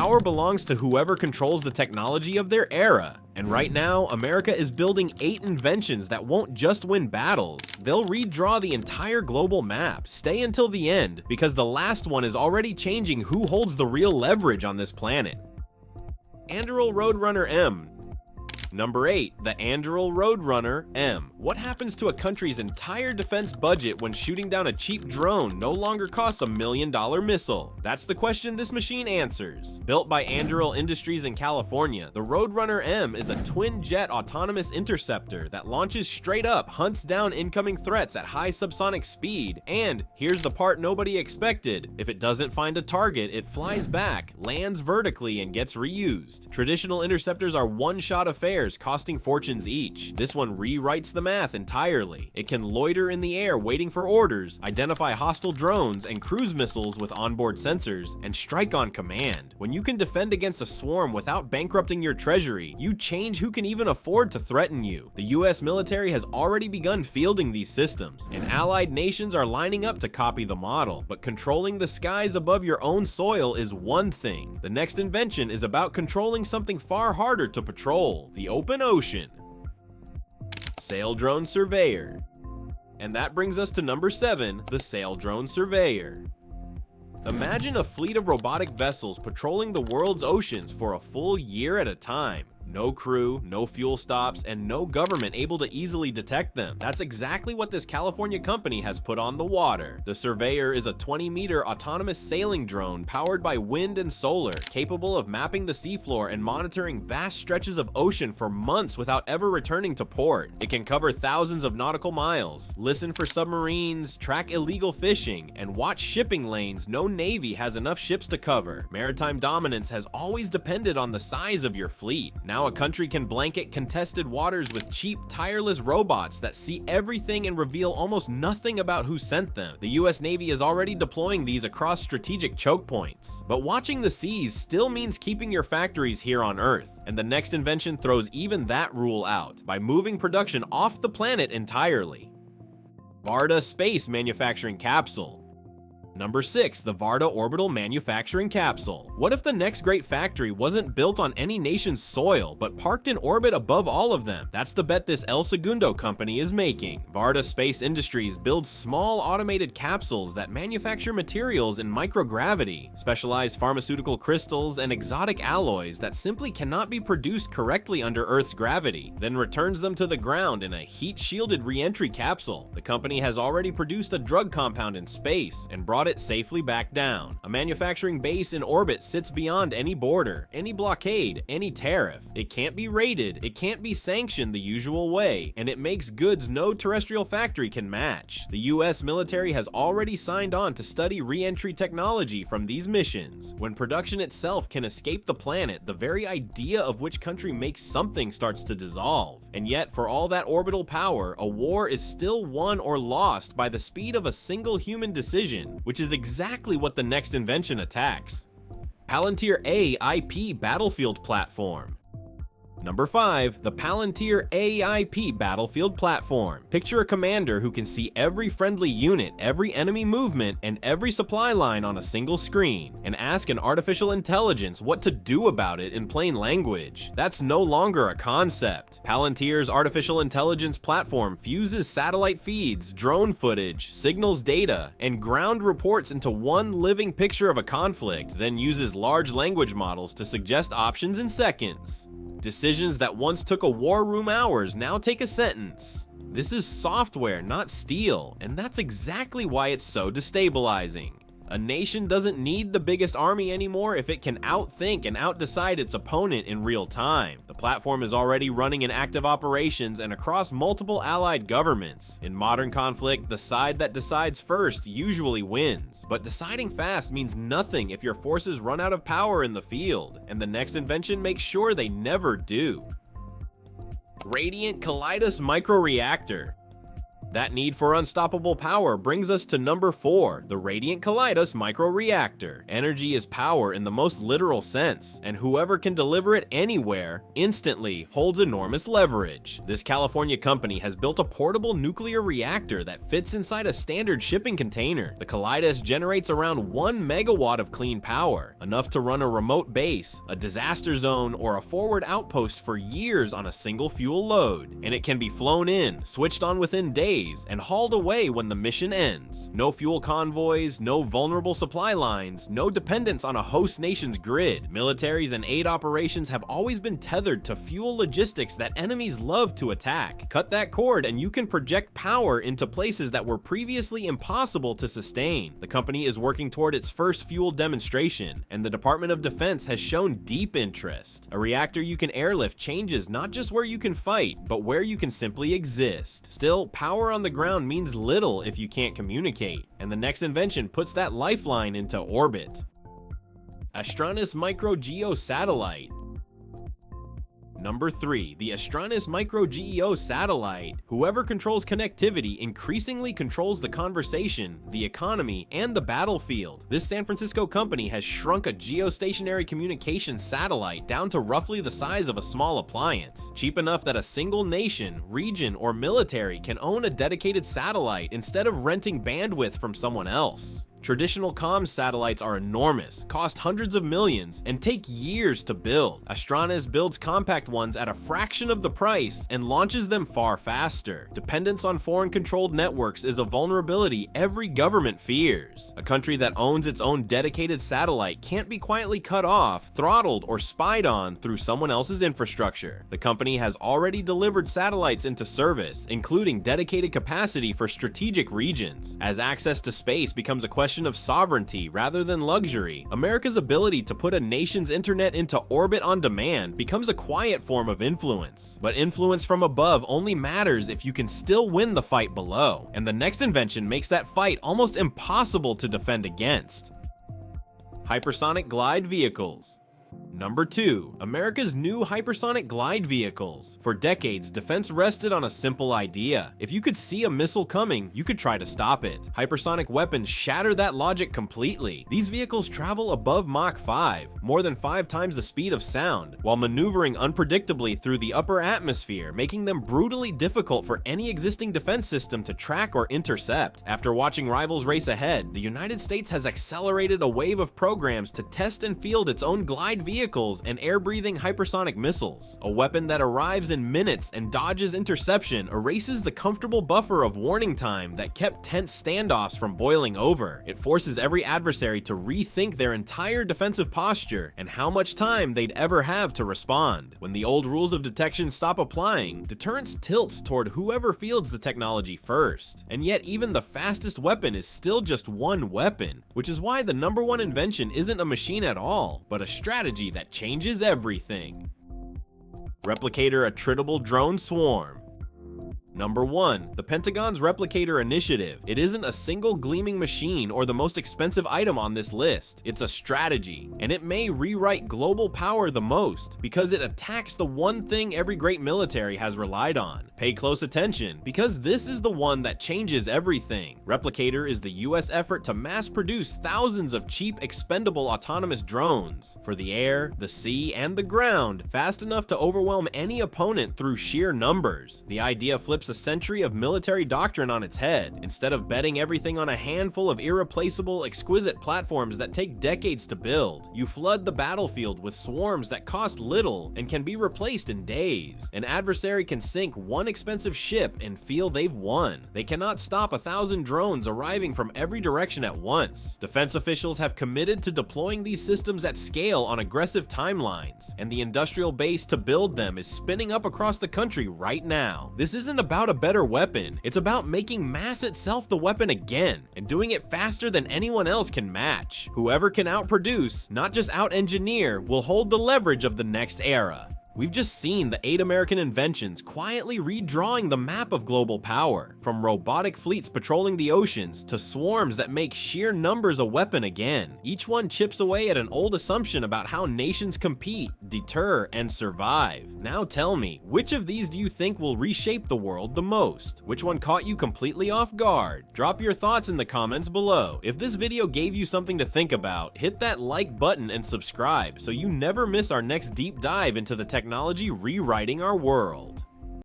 Power belongs to whoever controls the technology of their era. And right now, America is building 8 inventions that won't just win battles, they'll redraw the entire global map. Stay until the end, because the last one is already changing who holds the real leverage on this planet. Anduril Roadrunner-M. Number 8. The Anduril Roadrunner-M. What happens to a country's entire defense budget when shooting down a cheap drone no longer costs $1 million missile? That's the question this machine answers. Built by Anduril Industries in California, the Roadrunner-M is a twin-jet autonomous interceptor that launches straight up, hunts down incoming threats at high subsonic speed, and, here's the part nobody expected, if it doesn't find a target, it flies back, lands vertically, and gets reused. Traditional interceptors are one-shot affairs, costing fortunes each. This one rewrites the math entirely. It can loiter in the air waiting for orders, identify hostile drones and cruise missiles with onboard sensors, and strike on command. When you can defend against a swarm without bankrupting your treasury, you change who can even afford to threaten you. The US military has already begun fielding these systems, and allied nations are lining up to copy the model. But controlling the skies above your own soil is one thing. The next invention is about controlling something far harder to patrol: the open ocean. Saildrone Surveyor. And that brings us to number 7, the Saildrone Surveyor. Imagine a fleet of robotic vessels patrolling the world's oceans for a full year at a time. No crew, no fuel stops, and no government able to easily detect them. That's exactly what this California company has put on the water. The Surveyor is a 20-meter autonomous sailing drone powered by wind and solar, capable of mapping the seafloor and monitoring vast stretches of ocean for months without ever returning to port. It can cover thousands of nautical miles, listen for submarines, track illegal fishing, and watch shipping lanes no navy has enough ships to cover. Maritime dominance has always depended on the size of your fleet. Now a country can blanket contested waters with cheap, tireless robots that see everything and reveal almost nothing about who sent them. The US Navy is already deploying these across strategic choke points. But watching the seas still means keeping your factories here on Earth, and the next invention throws even that rule out by moving production off the planet entirely. Varda Space Manufacturing Capsule. Number 6, the Varda Orbital Manufacturing Capsule. What if the next great factory wasn't built on any nation's soil, but parked in orbit above all of them? That's the bet this El Segundo company is making. Varda Space Industries builds small automated capsules that manufacture materials in microgravity, specialized pharmaceutical crystals, and exotic alloys that simply cannot be produced correctly under Earth's gravity, then returns them to the ground in a heat-shielded re-entry capsule. The company has already produced a drug compound in space and brought it safely back down. A manufacturing base in orbit sits beyond any border, any blockade, any tariff. It can't be raided, it can't be sanctioned the usual way, and it makes goods no terrestrial factory can match. The US military has already signed on to study re-entry technology from these missions. When production itself can escape the planet, the very idea of which country makes something starts to dissolve. And yet, for all that orbital power, a war is still won or lost by the speed of a single human decision, which is exactly what the next invention attacks. Palantir AIP Battlefield Platform. Number 5, the Palantir AIP Battlefield Platform. Picture a commander who can see every friendly unit, every enemy movement, and every supply line on a single screen, and ask an artificial intelligence what to do about it in plain language. That's no longer a concept. Palantir's artificial intelligence platform fuses satellite feeds, drone footage, signals data, and ground reports into one living picture of a conflict, then uses large language models to suggest options in seconds. Decisions that once took a war room hours now take a sentence. This is software, not steel, and that's exactly why it's so destabilizing. A nation doesn't need the biggest army anymore if it can outthink and outdecide its opponent in real time. The platform is already running in active operations and across multiple allied governments. In modern conflict, the side that decides first usually wins, but deciding fast means nothing if your forces run out of power in the field, and the next invention makes sure they never do. Radiant Kaleidos Microreactor. That need for unstoppable power brings us to number 4, the Radiant Kaleidos Microreactor. Energy is power in the most literal sense, and whoever can deliver it anywhere instantly holds enormous leverage. This California company has built a portable nuclear reactor that fits inside a standard shipping container. The Kaleidos generates around 1 megawatt of clean power, enough to run a remote base, a disaster zone, or a forward outpost for years on a single fuel load. And it can be flown in, switched on within days, and hauled away when the mission ends. No fuel convoys, no vulnerable supply lines, no dependence on a host nation's grid. Militaries and aid operations have always been tethered to fuel logistics that enemies love to attack. Cut that cord and you can project power into places that were previously impossible to sustain. The company is working toward its first fuel demonstration, and the Department of Defense has shown deep interest. A reactor you can airlift changes not just where you can fight, but where you can simply exist. Still, power on the ground means little if you can't communicate, and the next invention puts that lifeline into orbit. Astranis MicroGEO satellite. Number 3, the Astranis MicroGEO satellite. Whoever controls connectivity increasingly controls the conversation, the economy, and the battlefield. This San Francisco company has shrunk a geostationary communications satellite down to roughly the size of a small appliance, cheap enough that a single nation, region, or military can own a dedicated satellite instead of renting bandwidth from someone else. Traditional comms satellites are enormous, cost hundreds of millions, and take years to build. Astranis builds compact ones at a fraction of the price and launches them far faster. Dependence on foreign-controlled networks is a vulnerability every government fears. A country that owns its own dedicated satellite can't be quietly cut off, throttled, or spied on through someone else's infrastructure. The company has already delivered satellites into service, including dedicated capacity for strategic regions. As access to space becomes a question of sovereignty rather than luxury, America's ability to put a nation's internet into orbit on demand becomes a quiet form of influence. But influence from above only matters if you can still win the fight below, and the next invention makes that fight almost impossible to defend against. Hypersonic glide vehicles. Number 2, America's new hypersonic glide vehicles. For decades, defense rested on a simple idea. If you could see a missile coming, you could try to stop it. Hypersonic weapons shatter that logic completely. These vehicles travel above Mach 5, more than 5 times the speed of sound, while maneuvering unpredictably through the upper atmosphere, making them brutally difficult for any existing defense system to track or intercept. After watching rivals race ahead, the United States has accelerated a wave of programs to test and field its own glide vehicles and air-breathing hypersonic missiles. A weapon that arrives in minutes and dodges interception erases the comfortable buffer of warning time that kept tense standoffs from boiling over. It forces every adversary to rethink their entire defensive posture and how much time they'd ever have to respond. When the old rules of detection stop applying, deterrence tilts toward whoever fields the technology first. And yet even the fastest weapon is still just one weapon, which is why the number 1 invention isn't a machine at all, but a strategy that changes everything. Replicator attritable drone swarm. Number 1, the Pentagon's Replicator initiative. It isn't a single gleaming machine or the most expensive item on this list. It's a strategy, and it may rewrite global power the most because it attacks the one thing every great military has relied on. Pay close attention, because this is the one that changes everything. Replicator is the US effort to mass produce thousands of cheap, expendable autonomous drones for the air, the sea, and the ground, fast enough to overwhelm any opponent through sheer numbers. The idea flips a century of military doctrine on its head. Instead of betting everything on a handful of irreplaceable, exquisite platforms that take decades to build, you flood the battlefield with swarms that cost little and can be replaced in days. An adversary can sink one expensive ship and feel they've won. They cannot stop 1,000 drones arriving from every direction at once. Defense officials have committed to deploying these systems at scale on aggressive timelines, and the industrial base to build them is spinning up across the country right now. This isn't about a better weapon, it's about making mass itself the weapon again, and doing it faster than anyone else can match. Whoever can outproduce, not just out-engineer, will hold the leverage of the next era. We've just seen the 8 American inventions quietly redrawing the map of global power, from robotic fleets patrolling the oceans to swarms that make sheer numbers a weapon again. Each one chips away at an old assumption about how nations compete, deter, and survive. Now tell me, which of these do you think will reshape the world the most? Which one caught you completely off guard? Drop your thoughts in the comments below. If this video gave you something to think about, hit that like button and subscribe so you never miss our next deep dive into the technology rewriting our world.